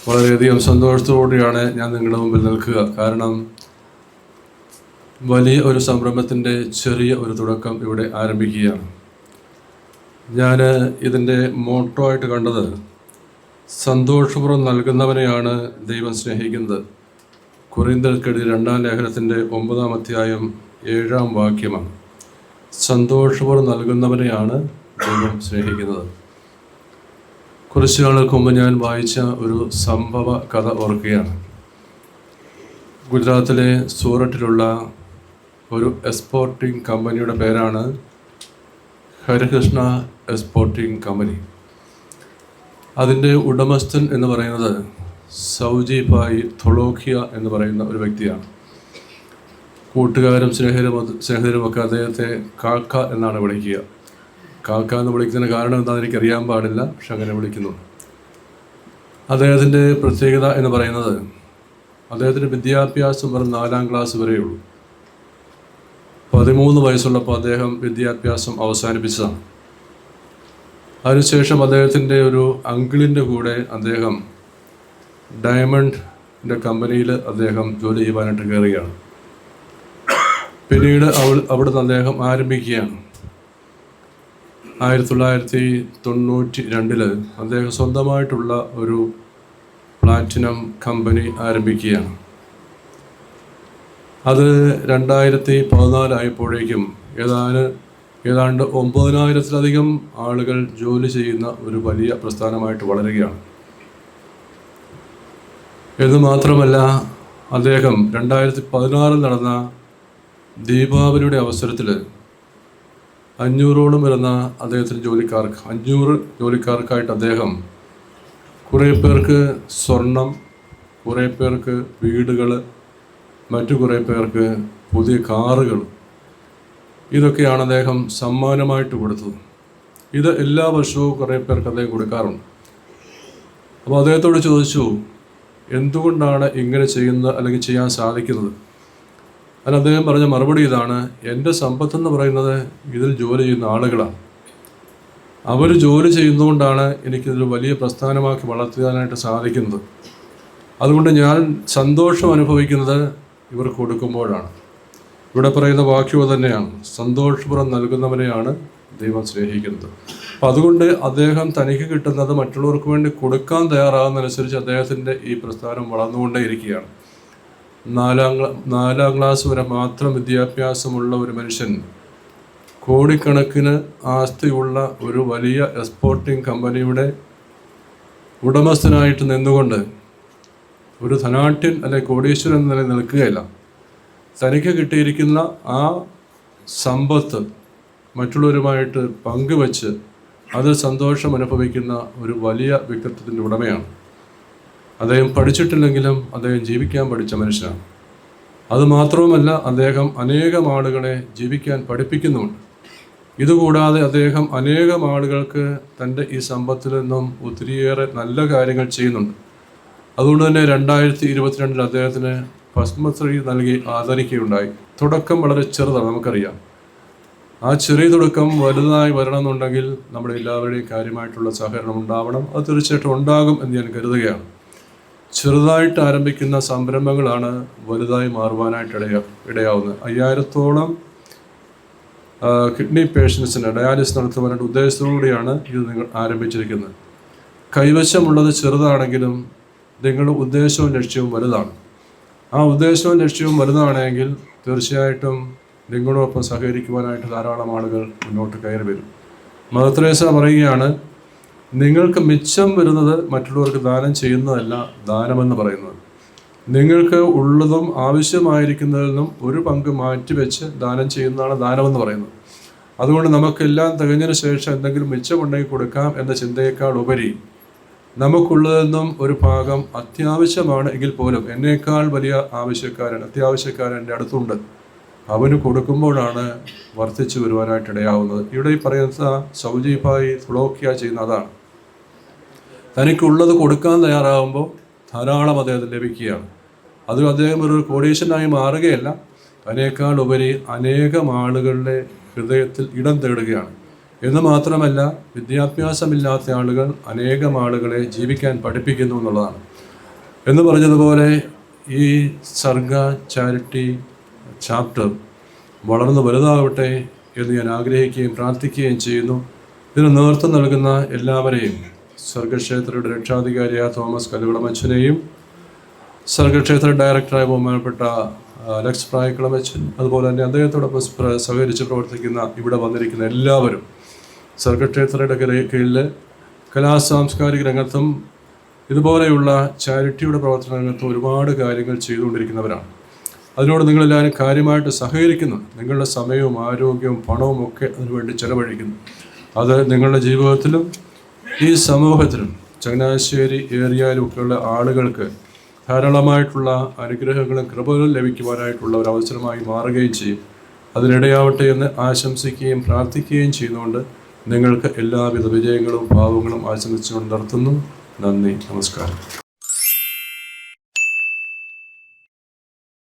വളരെയധികം സന്തോഷത്തോടെയാണ് ഞാൻ നിങ്ങളുടെ മുമ്പിൽ നിൽക്കുക. കാരണം വലിയ ഒരു സംരംഭത്തിൻ്റെ ചെറിയ ഒരു തുടക്കം ഇവിടെ ആരംഭിക്കുകയാണ്. ഞാൻ ഇതിൻ്റെ മോട്ടോ ആയിട്ട് കണ്ടത് സന്തോഷപൂർവ്വം നൽകുന്നവനെയാണ് ദൈവം സ്നേഹിക്കുന്നത്. കൊരിന്ത്യർക്കെഴുതിയ 2-ാം ലേഖനത്തിൻ്റെ 9-ാം അധ്യായം 7-ാം വാക്യമാണ്. സന്തോഷപൂർവ്വം നൽകുന്നവനെയാണ് ദൈവം സ്നേഹിക്കുന്നത്. കുറച്ച് നാളുകൾക്ക് മുമ്പ് ഞാൻ വായിച്ച ഒരു സംഭവ കഥ ഓർക്കുകയാണ്. ഗുജറാത്തിലെ സൂററ്റിലുള്ള ഒരു എക്സ്പോർട്ടിംഗ് കമ്പനിയുടെ പേരാണ് ഹരികൃഷ്ണ എക്സ്പോർട്ടിംഗ് കമ്പനി. അതിൻ്റെ ഉടമസ്ഥൻ എന്ന് പറയുന്നത് സൗജി ഭായ് തൊളോഖിയ എന്ന് പറയുന്ന ഒരു വ്യക്തിയാണ്. കൂട്ടുകാരും സ്നേഹിതരുമൊക്കെ അദ്ദേഹത്തെ കാക്ക എന്നാണ് വിളിക്കുക. കാക്ക എന്ന് വിളിക്കുന്നതിന് കാരണം എന്താണെന്ന് എനിക്കറിയാൻ പാടില്ല, പക്ഷെ അങ്ങനെ വിളിക്കുന്നു. അദ്ദേഹത്തിൻ്റെ പ്രത്യേകത എന്ന് പറയുന്നത് അദ്ദേഹത്തിൻ്റെ വിദ്യാഭ്യാസം വെറും 4-ാം ക്ലാസ് വരെയുള്ളൂ. 13 വയസ്സുള്ളപ്പോൾ അദ്ദേഹം വിദ്യാഭ്യാസം അവസാനിപ്പിച്ചതാണ്. അതിനുശേഷം അദ്ദേഹത്തിൻ്റെ ഒരു അങ്കിളിൻ്റെ കൂടെ അദ്ദേഹം ഡയമണ്ടിൻ്റെ കമ്പനിയിൽ അദ്ദേഹം ജോലി ചെയ്യുവാനായിട്ട് കയറുകയാണ്. പിന്നീട് അവിടുന്ന് അദ്ദേഹം ആരംഭിക്കുകയാണ്. 1992 അദ്ദേഹം സ്വന്തമായിട്ടുള്ള ഒരു പ്ലാറ്റിനം കമ്പനി ആരംഭിക്കുകയാണ്. അത് 2014 ആയപ്പോഴേക്കും ഏതാണ്ട് 9000-ത്തിലധികം ആളുകൾ ജോലി ചെയ്യുന്ന ഒരു വലിയ പ്രസ്ഥാനമായിട്ട് വളരുകയാണ്. എന്ന് മാത്രമല്ല, അദ്ദേഹം 2016 നടന്ന ദീപാവലിയുടെ അവസരത്തിൽ 500ഓളം വരുന്ന അദ്ദേഹത്തിൻ്റെ 500 ജോലിക്കാർക്കായിട്ട് അദ്ദേഹം കുറേ പേർക്ക് സ്വർണം, കുറേ പേർക്ക് വീടുകൾ, മറ്റു കുറേ പേർക്ക് പുതിയ കാറുകൾ, ഇതൊക്കെയാണ് അദ്ദേഹം സമ്മാനമായിട്ട് കൊടുത്തത്. ഇത് എല്ലാ വർഷവും കുറേ പേർക്ക് അദ്ദേഹം കൊടുക്കാറുണ്ട്. അപ്പോൾ അദ്ദേഹത്തോട് ചോദിച്ചു, എന്തുകൊണ്ടാണ് ഇങ്ങനെ ചെയ്യുന്നത് അല്ലെങ്കിൽ ചെയ്യാൻ സാധിക്കുന്നത്? അതിന് അദ്ദേഹം പറഞ്ഞ മറുപടി ഇതാണ്: എൻ്റെ സമ്പത്തെന്ന് പറയുന്നത് ഇതിൽ ജോലി ചെയ്യുന്ന ആളുകളാണ്. അവർ ജോലി ചെയ്യുന്നതുകൊണ്ടാണ് എനിക്കിതൊരു വലിയ പ്രസ്ഥാനമാക്കി വളർത്താനായിട്ട് സാധിക്കുന്നത്. അതുകൊണ്ട് ഞാൻ സന്തോഷം അനുഭവിക്കുന്നത് ഇവർ കൊടുക്കുമ്പോഴാണ്. ഇവിടെ പറയുന്ന വാക്യം തന്നെയാണ്, സന്തോഷപൂർവ്വം നൽകുന്നവനെയാണ് ദൈവം സ്നേഹിക്കുന്നത്. അപ്പം അതുകൊണ്ട് അദ്ദേഹം തനിക്ക് കിട്ടുന്നത് മറ്റുള്ളവർക്ക് വേണ്ടി കൊടുക്കാൻ തയ്യാറാകുന്നതനുസരിച്ച് അദ്ദേഹത്തിൻ്റെ ഈ പ്രസ്ഥാനം വളർന്നുകൊണ്ടേയിരിക്കുകയാണ്. 4-ാം ക്ലാസ് വരെ മാത്രം വിദ്യാഭ്യാസമുള്ള ഒരു മനുഷ്യൻ കോടിക്കണക്കിന് ആസ്തിയുള്ള ഒരു വലിയ എക്സ്പോർട്ടിംഗ് കമ്പനിയുടെ ഉടമസ്ഥനായിട്ട് നിന്നുകൊണ്ട് ഒരു ധനാഢ്യൻ അല്ലെ കോടീശ്വരൻ എന്ന നിലയിൽ നിൽക്കുകയില്ല. തനിക്ക് കിട്ടിയിരിക്കുന്ന ആ സമ്പത്ത് മറ്റുള്ളവരുമായിട്ട് പങ്കുവച്ച് അതിൽ സന്തോഷം അനുഭവിക്കുന്ന ഒരു വലിയ വ്യക്തിത്വത്തിൻ്റെ ഉടമയാണ്. അദ്ദേഹം പഠിച്ചിട്ടില്ലെങ്കിലും അദ്ദേഹം ജീവിക്കാൻ പഠിച്ച മനുഷ്യനാണ്. അതുമാത്രവുമല്ല, അദ്ദേഹം അനേകം ആളുകളെ ജീവിക്കാൻ പഠിപ്പിക്കുന്നുമുണ്ട്. ഇതുകൂടാതെ അദ്ദേഹം അനേകം ആളുകൾക്ക് തൻ്റെ ഈ സമ്പത്തിൽ നിന്നും ഒത്തിരിയേറെ നല്ല കാര്യങ്ങൾ ചെയ്യുന്നുണ്ട്. അതുകൊണ്ട് തന്നെ 2022 അദ്ദേഹത്തിന് പത്മശ്രീ നൽകി ആദരിക്കുകയുണ്ടായി. തുടക്കം വളരെ ചെറുതാണ്, നമുക്കറിയാം. ആ ചെറിയ തുടക്കം വലുതായി വരണമെന്നുണ്ടെങ്കിൽ നമ്മുടെ എല്ലാവരുടെയും കാര്യമായിട്ടുള്ള സഹകരണം ഉണ്ടാവണം. അത് തീർച്ചയായിട്ടും ഉണ്ടാകും എന്ന് ഞാൻ കരുതുകയാണ്. ചെറുതായിട്ട് ആരംഭിക്കുന്ന സംരംഭങ്ങളാണ് വലുതായി മാറുവാനായിട്ട് ഇടയാവുന്നത്. 5000-ഓളം കിഡ്നി പേഷ്യൻസിന് ഡയാലിസിസ് നടത്തുവാനായിട്ട് ഉദ്ദേശത്തോടുകൂടിയാണ് ഇത് നിങ്ങൾ ആരംഭിച്ചിരിക്കുന്നത്. കൈവശമുള്ളത് ചെറുതാണെങ്കിലും നിങ്ങളുടെ ഉദ്ദേശവും ലക്ഷ്യവും വലുതാണ്. ആ ഉദ്ദേശവും ലക്ഷ്യവും വലുതാണെങ്കിൽ തീർച്ചയായിട്ടും നിങ്ങളോടൊപ്പം സഹകരിക്കുവാനായിട്ട് ധാരാളം ആളുകൾ മുന്നോട്ട് കയറി വരും. മദർ തെരേസ പറയുകയാണ്, നിങ്ങൾക്ക് മിച്ചം വരുന്നത് മറ്റുള്ളവർക്ക് ദാനം ചെയ്യുന്നതല്ല ദാനമെന്ന് പറയുന്നത്. നിങ്ങൾക്ക് ഉള്ളതും ആവശ്യമായിരിക്കുന്നതിൽ നിന്നും ഒരു പങ്ക് മാറ്റിവെച്ച് ദാനം ചെയ്യുന്നതാണ് ദാനമെന്ന് പറയുന്നത്. അതുകൊണ്ട് നമുക്കെല്ലാം തികഞ്ഞതിന് ശേഷം എന്തെങ്കിലും മിച്ചമുണ്ടെങ്കിൽ കൊടുക്കാം എന്ന ചിന്തയേക്കാൾ ഉപരി നമുക്കുള്ളതിൽ നിന്നും ഒരു ഭാഗം അത്യാവശ്യമാണ് എങ്കിൽ പോലും എന്നേക്കാൾ വലിയ അത്യാവശ്യക്കാരൻ എൻ്റെ അടുത്തുണ്ട്, അവന് കൊടുക്കുമ്പോഴാണ് വർദ്ധിച്ചു വരുവാനായിട്ട് ഇടയാവുന്നത്. ഇവിടെ ഈ പറയുന്ന സൗജി ഭായ് തൊളോഖിയ ചെയ്യുന്ന അതാണ്. തനിക്കുള്ളത് കൊടുക്കാൻ തയ്യാറാകുമ്പോൾ ധാരാളം അദ്ദേഹത്തിന് ലഭിക്കുകയാണ്. അത് അദ്ദേഹം ഒരു കോടീശ്വരനായി മാറുകയല്ല, അതിനേക്കാൾ ഉപരി അനേകം ആളുകളുടെ ഹൃദയത്തിൽ ഇടം തേടുകയാണ്. എന്ന് മാത്രമല്ല, വിദ്യാഭ്യാസമില്ലാത്ത ആളുകൾ അനേകം ആളുകളെ ജീവിക്കാൻ പഠിപ്പിക്കുന്നു എന്നുള്ളതാണ്. എന്ന് പറഞ്ഞതുപോലെ ഈ സർഗ ചാരിറ്റി ചാപ്റ്റർ വളർന്നു വലുതാവട്ടെ എന്ന് ഞാൻ ആഗ്രഹിക്കുകയും പ്രാർത്ഥിക്കുകയും ചെയ്യുന്നു. ഇതിന് നേതൃത്വം നൽകുന്ന എല്ലാവരെയും, സർഗക്ഷേത്രയുടെ രക്ഷാധികാരിയായ തോമസ് കല്ലുകുളമച്ചനെയും സർഗക്ഷേത്ര ഡയറക്ടറായ ബഹുമാനപ്പെട്ട അലക്സ് പ്രായക്കുളമച്ചൻ, അതുപോലെ തന്നെ അദ്ദേഹത്തോടൊപ്പം സഹകരിച്ച് പ്രവർത്തിക്കുന്ന ഇവിടെ വന്നിരിക്കുന്ന എല്ലാവരും സർഗക്ഷേത്രയുടെ കീഴിൽ സാംസ്കാരിക രംഗത്തും ഇതുപോലെയുള്ള ചാരിറ്റിയുടെ പ്രവർത്തന രംഗത്തും ഒരുപാട് കാര്യങ്ങൾ ചെയ്തുകൊണ്ടിരിക്കുന്നവരാണ്. അതിനോട് നിങ്ങളെല്ലാവരും കാര്യമായിട്ട് സഹകരിക്കുന്നു. നിങ്ങളുടെ സമയവും ആരോഗ്യവും പണവും ഒക്കെ അതിനുവേണ്ടി ചെലവഴിക്കുന്നു. അത് നിങ്ങളുടെ ജീവിതത്തിലും ഈ സമൂഹത്തിലും ചങ്ങനാശ്ശേരി ഏരിയയിലുമൊക്കെയുള്ള ആളുകൾക്ക് ധാരാളമായിട്ടുള്ള അനുഗ്രഹങ്ങളും കൃപകളും ലഭിക്കുവാനായിട്ടുള്ള ഒരു അവസരമായി മാറുകയും ചെയ്യും. അതിനിടയാവട്ടെ എന്ന് ആശംസിക്കുകയും പ്രാർത്ഥിക്കുകയും ചെയ്യുന്നതുകൊണ്ട് നിങ്ങൾക്ക് എല്ലാവിധ വിജയങ്ങളും ഭാവങ്ങളും ആശംസിച്ചുകൊണ്ട് നിർത്തുന്നു. നന്ദി, നമസ്കാരം.